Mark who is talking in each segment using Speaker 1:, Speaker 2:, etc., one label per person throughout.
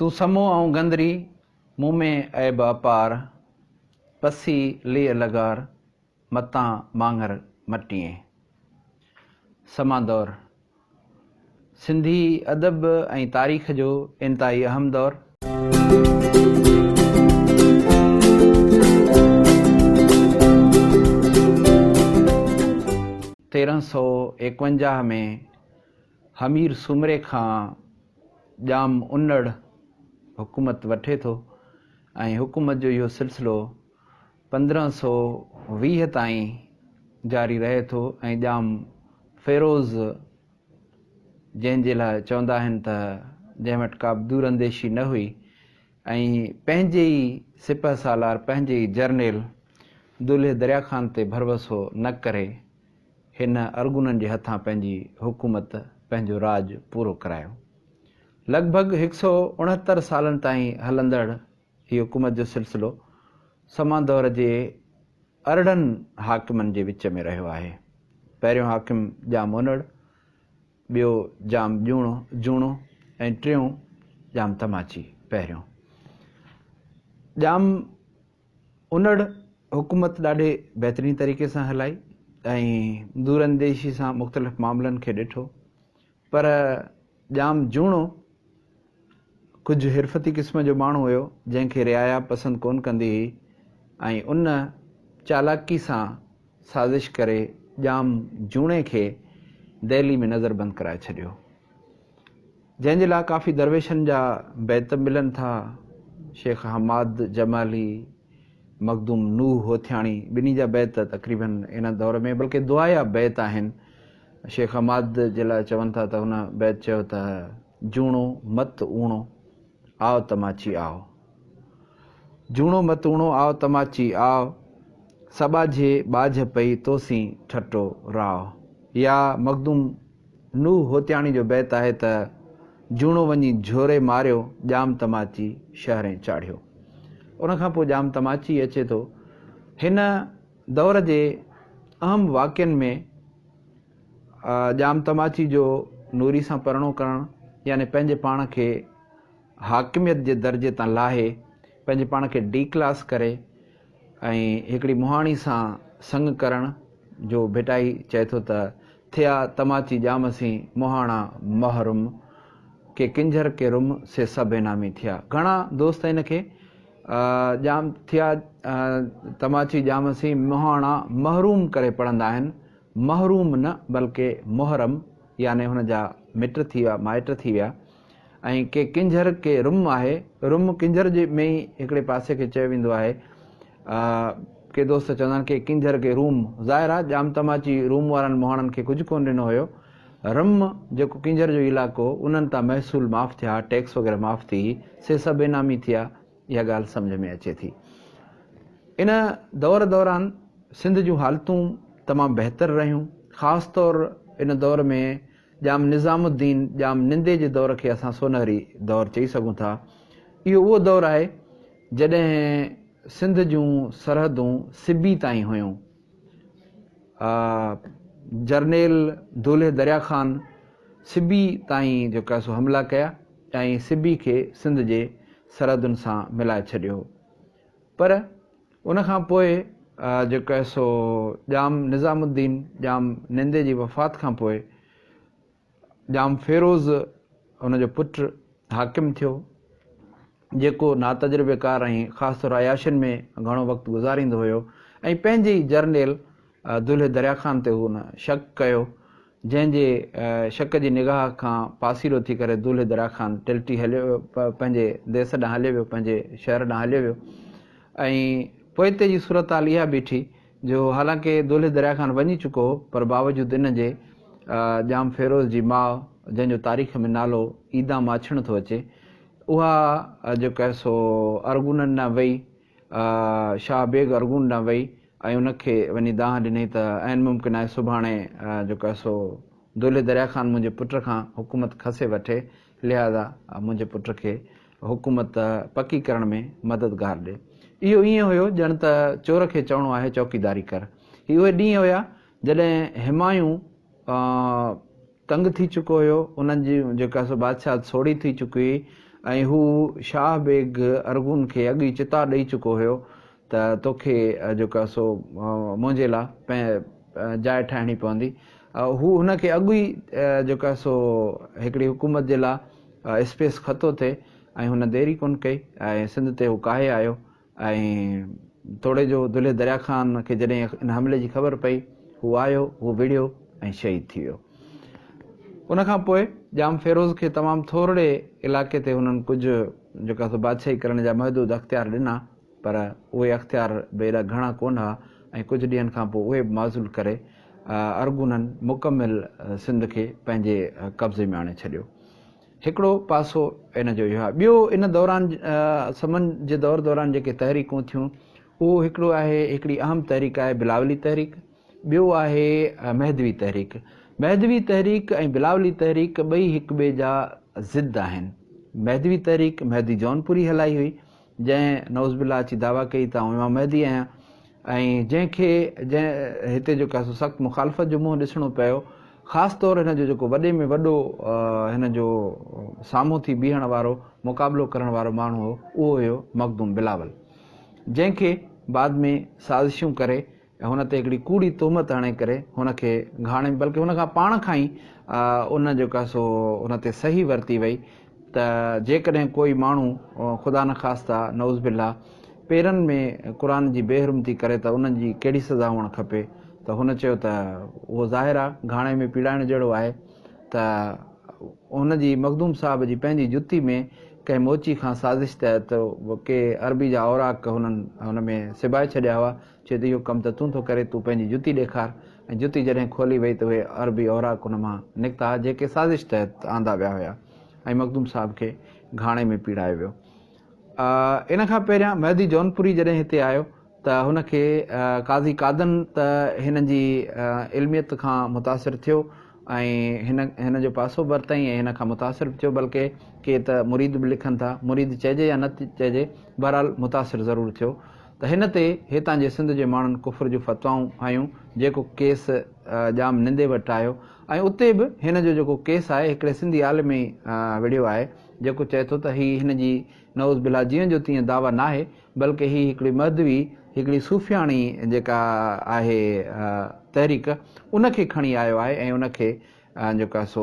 Speaker 1: तू समो ऐं गंदरी मुंह में ऐब अपार पसी लिय लगार मतां मांगर मटीअ। समादौर सिंधी अदब ऐं तारीख़ जो इंतहाई अहम दौर। 1351 में हमीर सुमरे खां जाम उन्नड़ हुकूमत वठे थो ऐं हुकूमत जो इहो सिलसिलो 1520 ताईं जारी रहे थो ऐं जाम फ़ेरोज़ जंहिंजे लाइ चवंदा आहिनि त जंहिं वटि का बि दूरंदेशी न हुई ऐं पंहिंजे ई सिपह सालार पंहिंजे ई जर्नेल दुल्हे दरिया ख़ान ते भरवसो न करे हिन अरगुननि जे हथां पंहिंजी हुकूमत पंहिंजो राज पूरो करायो। लॻभॻि 169 सालनि ताईं हलंदड़ हीअ हुकूमत जो सिलसिलो समादौर जे अरिड़हनि हाकिमनि जे विच में रहियो आहे। पहिरियों हाकिम जाम उन्नड़, ॿियो जाम जूणो ऐं टियों जाम तमाची। पहिरियों जाम उन्नड़ हुकूमत ॾाढे बहितरीन तरीक़े सां हलाई ऐं दूरंदेशी सां मुख़्तलिफ़ मामलनि खे ॾिठो, पर जाम जूणो कुझु हिरफती क़िस्म जो माण्हू हुयो जंहिंखे रियाया पसंदि कोन कंदी हुई ऐं उन चालाकी सां साज़िश करे जाम जूणे खे दिल्ली में नज़रबंदि कराए छॾियो, जंहिंजे लाइ काफ़ी दरवेशनि जा बैत मिलनि था। शेख हमाद जमाली, मखदूम नूह होथियाणी, ॿिन्ही जा बैत तक़रीबन इन दौर में, बल्कि दुआया बैत आहिनि। शेख हमाद जे लाइ चवनि था त हुन बैत चयो त जूणो मत ऊणो आओ तमाची आओ, जूणो मत ऊणो आओ तमाची आओ, सबाझे बाझ पई तोसीं ठटो राव। या मखदूम नूह होथियाणी जो बैत आहे त जूणो वञी झोरे मारियो जाम तमाची शहरें चाढ़ियो। उन खां पोइ जाम तमाची अचे थो। हिन दौर जे अहम वाक़िअनि में जाम तमाची जो नूरी सां परणो करणु, यानी पंहिंजे पाण खे हाकिमियत जे दर्जे तां लाहे पंहिंजे पाण खे डी क्लास करे ऐं हिकिड़ी मुहाणी सां संग करण जो भिटाई चए थो त थिया तमाची जामसी मुहाणा महरुम के किंजर के रुम से सब इनामी थिया। घणा दोस्त इनखे जाम थिया तमाची जामसी मुहाणा महरूम करे पढ़ंदा आहिनि, महरूम न बल्कि मुहरम, यानी हुन जा मिट थी विया, माइट थी विया। ऐं के किंजर के रुम आहे, रुम किंजर जे में ई हिकिड़े पासे खे चयो वेंदो आहे। के दोस्त चवंदा आहिनि कि किंजर के रूम, ज़ाहिर आहे जाम तमाची रूम वारनि मुहाणनि खे कुझु कोन ॾिनो हुयो। रम जेको किंजर जो इलाइक़ो, उन्हनि तां महसूल माफ़ थिया, टैक्स वग़ैरह माफ़ थी, से सभु इनामी थिया। इहा ॻाल्हि सम्झ में अचे थी। इन दौर दौरान सिंध जूं हालतूं तमामु बहितर रहियूं। ख़ासि तौर इन दौर में जाम निज़ामुद्दीन, जाम निंदे जे दौर खे असां सोनहरी दौर चई सघूं था। इहो उहो दौरु आहे जॾहिं सिंध जूं सरहदूं सिबी ताईं हुयूं। जर्नेल दुल्हे दरिया ख़ान सिबी ताईं जेका सो हमला कया ऐं सिबी खे सिंध जे सरहदुनि सां मिलाए छॾियो। पर उन खां पोइ जेको आहे सो जाम निज़ामुद्दीन, जाम निंदे जी वफ़ात खां पोइ जाम फ़ेरोज़ हुनजो पुटु हाकिम थियो, जेको नातजुर्बेकार ऐं ख़ासि तौर अयाशियुनि में घणो वक़्तु गुज़ारींदो हुयो ऐं पंहिंजे ई जर्नेल दुल्हे दरिया ख़ान ते हुन शक कयो, जंहिंजे शक जी निगाह खां पासीरो थी करे दुल्हे दरिया ख़ान टिलटी हलियो वियो, पंहिंजे देस ॾांहुं हलियो वियो, पंहिंजे शहर ॾांहुं हलियो वियो। ऐं पोइते जी सूरत हाल इहा बीठी जो हालांकि दुल्हे दरिया ख़ान वञी चुको हो, पर बावजूदि इन जे जाम फ़ेरोज़ जी माउ, जंहिंजो तारीख़ में नालो ईदा माछिण थो अचे, उहा जेको आहे सो अरगुननि ॾांहुं वई, शाह बेग अरगुन ॾांहुं वई ऐं उनखे वञी दाह ॾिनई त आइन मुमकिन आहे सुभाणे जेको आहे सो दुल्हे दरिया ख़ान मुंहिंजे पुट खां हुकूमत खसे वठे, लिहाज़ा मुंहिंजे पुट खे हुकूमत पकी करण में मददगार ॾे। इहो ईअं हुयो ॼण त चोर खे चवणो आहे चौकीदारी कर। इहे उहे ॾींहं हुया जॾहिं हिमायूं तंग थी चुको हुयो, उन्हनि जी जेका सो बादशाह सोड़ी थी चुकी हुई ऐं हू शाह बेग अरगुन खे अॻु ई चिता ॾेई चुको हुयो त तोखे जेको आहे सो मुंहिंजे लाइ जाइ ठाहिणी पवंदी। हू हुनखे अॻु ई जेको आहे सो हिकिड़ी हुकूमत जे लाइ स्पेस ख़तो थिए ऐं हुन देरी कोन कई ऐं सिंध ते हू काहे आयो ऐं थोरे जो दुले दरिया ख़ान खे जॾहिं इन हमले जी ख़बर पई हू आयो, हू विढ़ियो ऐं शहीद थी वियो। उनखां पोइ जाम फेरोज़ खे तमामु थोरे इलाइक़े ते हुननि कुझु जेका सो बादशाही करण जा महदूद अख़्तियार ॾिना, पर उहे अख़्तियार बि एॾा घणा कोन हुआ ऐं कुझु ॾींहंनि खां पोइ उहे माज़ूल करे अरगुननि मुकमिल सिंध खे पंहिंजे कब्ज़े में आणे छॾियो। हिकिड़ो पासो इन जो इहो आहे। ॿियो इन दौरान समन जे दौर दौरान जेके तहरीकूं थियूं उहो हिकिड़ो आहे, हिकिड़ी अहम तहरीक आहे बिलावली तहरीक, ॿियो आहे महदवी तहरीक। महदवी तहरीक ऐं बिलावली तहरीक ॿई हिक ॿिए जा ज़िद आहिनि। महदवी तहरीक महदी जौनपुरी हलाई हुई, जंहिं नौज़बिल्ला अची दावा कई त आउं इमाम महदी आहियां ऐं जंहिं हिते जेको आहे सख़्तु मुखालफ़त जो मुंहुं ॾिसणो पियो। ख़ासि तौरु हिन जो जेको वॾे में वॾो हिन जो साम्हूं थी बीहण वारो मुक़ाबिलो करण वारो माण्हू हो उहो हुयो मखदूम बिलावल, जंहिंखे बाद में साज़िशूं करे हुन ते हिकिड़ी कूड़ी तोहमत हणे करे हुनखे घाणे, बल्कि हुन खां पाण खां ई उन जेको आहे सो हुन ते सही वरिती वई त जेकॾहिं कोई माण्हू ख़ुदा न ख़ास्ता नौज़ बिल्ला पेरनि में क़ुर जी बेहरुमती करे त उन्हनि जी कहिड़ी सज़ा हुअणु खपे, त हुन चयो त उहो ज़ाहिर आहे घाणे में पीड़ाइण जहिड़ो आहे त हुन जी मखदूम साहब जी पंहिंजी जुती में कंहिं मोची खां साज़िश तहत के अरबी जा औराक हुन में सिबाए छॾिया हुआ। चए त इहो कमु त तूं थो करे, तूं पंहिंजी जुती ॾेखार। ऐं जुती जॾहिं खोली वई त उहे अरबी औराक हुन मां निकिता जेके साज़िश तहत आंदा विया हुया ऐं मखदूम साहब खे घाणे में पीड़ायो वियो। इन खां पहिरियां महदी जौनपुरी जॾहिं हिते आयो त हुनखे काज़ी कादन त हिन जी इल्मियत खां मुतासिर थियो ऐं हिन जो पासो वरितई ऐं हिन खां मुतासिर थियो, बल्कि के त मुरीद बि लिखनि था, मुरीद चइजे या न चइजे, बहरहाल मुतासिर ज़रूरु थियो। त हिन ते हितां जे सिंध जे माण्हुनि कुफर जूं फतवाऊं आयूं, जेको केस जाम निंदे वटि आयो ऐं उते बि हिन जो जेको केस आहे हिकिड़े सिंधी आलिम ई विढ़ियो आहे, जेको चए थो त हिन जी नौज़ बिल्ला जीअं जो तीअं दावा न आहे, बल्कि ही हिकिड़ी महदवी, हिकिड़ी सूफ़ियाणी जेका आहे तहरीक, उनखे खणी आयो आहे ऐं उनखे जेको आहे सो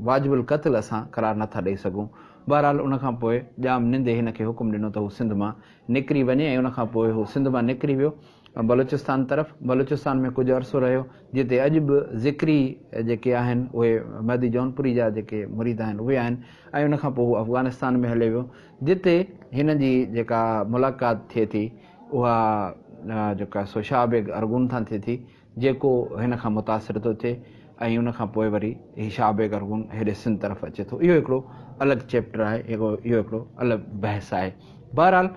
Speaker 1: वाजिबुल क़त्ल असां क़रार नथा ॾेई सघूं। बहरहाल उनखां पोइ जाम निंदे हिन खे हुकुम ॾिनो त हू सिंध मां निकिरी वञे ऐं उनखां पोइ हू सिंध मां निकिरी वियो बलूचिस्तान तरफ़। बलूचिस्तान में कुझु अरसो रहियो, जिते अॼु बि ज़िक्री जेके आहिनि उहे महदी जौनपुरी जा जेके मुरीद आहिनि उहे आहिनि। ऐं उनखां पोइ हू अफ़गानिस्तान में हले वियो, जिते हिन जी जेका मुलाक़ात थिए थी उहा जेका सो शाह बेग अरगुन सां थिए थी, जेको हिन खां मुतासिर थो थिए ऐं उनखां पोइ worry he Shah bag Urgun हेॾे सिंध तरफ़ अचे थो। इहो हिकिड़ो अलॻि चैप्टर आहे, इहो हिकिड़ो अलॻि बहस आहे। बहरहाल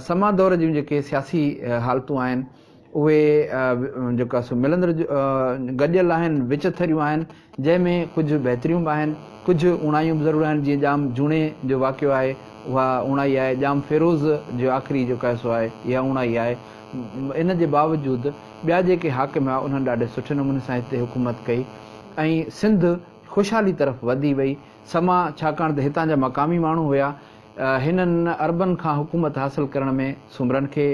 Speaker 1: समा दौर जूं जेके सियासी हालतूं आहिनि उहे जेका सो मिलंदड़ गॾियल आहिनि, विच थरियूं आहिनि, जंहिंमें कुझु बहितरियूं बि आहिनि, कुझु उणायूं बि ज़रूरु आहिनि। जीअं जाम जूणे जो वाक़ियो आहे उहा उणाई आहे, जाम फेरोज़ जो आख़िरी जेको आहे सो आहे इहा उणाई आहे। इन जे बावजूदि ॿिया जेके हाकिम हुआ उन्हनि ॾाढे सुठे नमूने सां हिते हुकूमत कई ऐं सिंध ख़ुशहाली तरफ़ वधी वई। समा छाकाणि त हितां जा मक़ामी माण्हू हुया, हिननि अरबनि खां हुकूमत हासिल करण में सुमरनि खे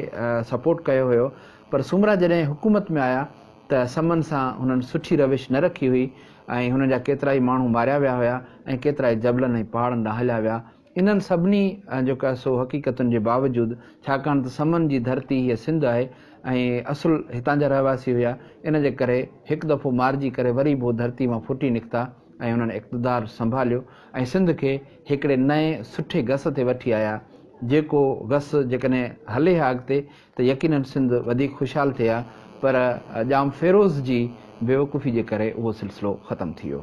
Speaker 1: सपोर्ट कयो हुयो, पर सुमरा जॾहिं हुकूमत में आया त समन सां हुननि सुठी रविश न रखी हुई ऐं हुननि जा केतिरा ई माण्हू मारिया विया हुया ऐं केतिरा ई जबलनि ऐं पहाड़नि ॾांहुं हलिया विया। इन्हनि सभिनी जेको आहे सो हक़ीक़तुनि जे बावजूदि, छाकाणि त समन जी धरती हीअ सिंध आहे ऐं असुलु हितां जा रहवासी हुया, इन जे करे हिकु दफ़ो मारिजी करे वरी पोइ धरती मां फुटी निकिता ऐं हुननि इक़्तिदार संभालियो ऐं सिंध खे हिकिड़े नए सुठे घस ते वठी आया, जेको घस जेकॾहिं हले हा अॻिते त यकीननि सिंध वधीक ख़ुशहाल थिए हा। पर जाम फेरोज़ जी बेवकूफ़ी जे करे उहो सिलसिलो ख़तमु थी वियो।